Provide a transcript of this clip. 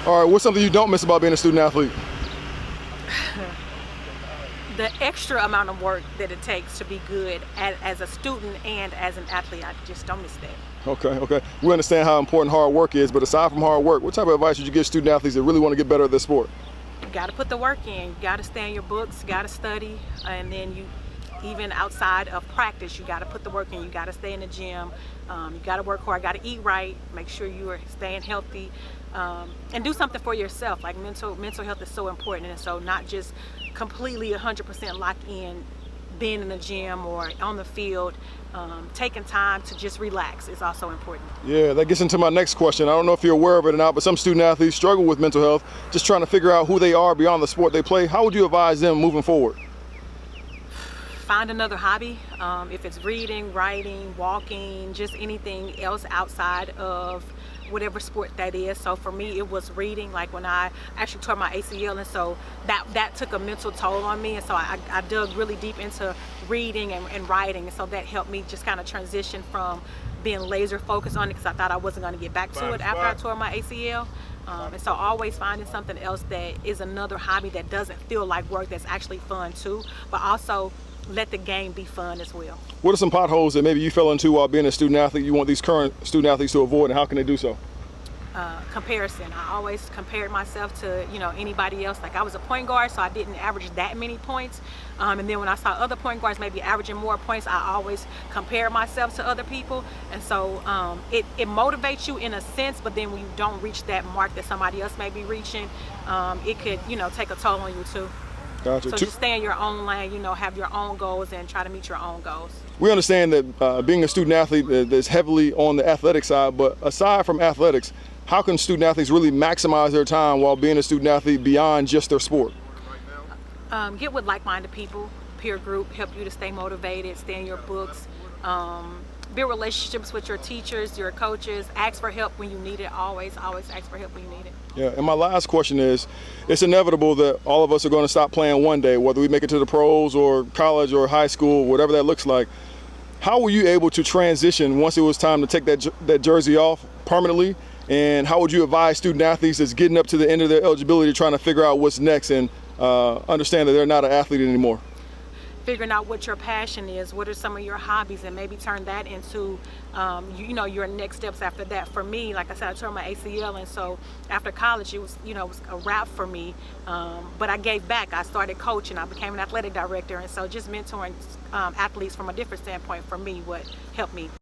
All right, what's something you don't miss about being a student athlete? The extra amount of work that it takes to be good as a student and as an athlete, I just don't miss that. Okay. We understand how important hard work is, but aside from hard work, what type of advice would you give student athletes that really want to get better at this sport? You got to put the work in. You got to stay in your books. You got to study, and then even outside of practice, you got to put the work in. You got to stay in the gym. You got to work hard. Got to eat right. Make sure you are staying healthy, and do something for yourself. Like mental health is so important, and so not just completely 100% locked in being in the gym or on the field. Taking time to just relax is also important. Yeah, that gets into my next question. I don't know if you're aware of it or not, but some student athletes struggle with mental health, just trying to figure out who they are beyond the sport they play. How would you advise them moving forward? Find another hobby, if it's reading, writing, walking, just anything else outside of whatever sport that is. So for me, it was reading. Like when I actually tore my ACL, and so that took a mental toll on me, and so I dug really deep into reading and writing, and so that helped me just kind of transition from being laser focused on it, because I thought I wasn't going to get back to it after I tore my ACL. And so always finding something else that is another hobby that doesn't feel like work, that's actually fun too, but also let the game be fun as well. What are some potholes that maybe you fell into while being a student athlete you want these current student athletes to avoid, and how can they do so? Comparison. I always compared myself to anybody else. Like I was a point guard, so I didn't average that many points. And then when I saw other point guards maybe averaging more points, I always compared myself to other people. And so it motivates you in a sense, but then when you don't reach that mark that somebody else may be reaching, it could take a toll on you too. Gotcha. So just stay in your own lane, have your own goals and try to meet your own goals. We understand that being a student athlete is heavily on the athletic side, but aside from athletics, how can student athletes really maximize their time while being a student athlete beyond just their sport? Get with like-minded people, peer group, help you to stay motivated, stay in your books, build relationships with your teachers, your coaches, ask for help when you need it, always ask for help when you need it. Yeah, and my last question is, it's inevitable that all of us are going to stop playing one day, whether we make it to the pros or college or high school, whatever that looks like. How were you able to transition once it was time to take that jersey off permanently? And how would you advise student athletes that's getting up to the end of their eligibility trying to figure out what's next and understand that they're not an athlete anymore? Figuring out what your passion is, what are some of your hobbies, and maybe turn that into your next steps after that. For me, like I said, I tore my ACL, and so after college it was it was a wrap for me, but I gave back. I started coaching, I became an athletic director, and so just mentoring athletes from a different standpoint for me what helped me.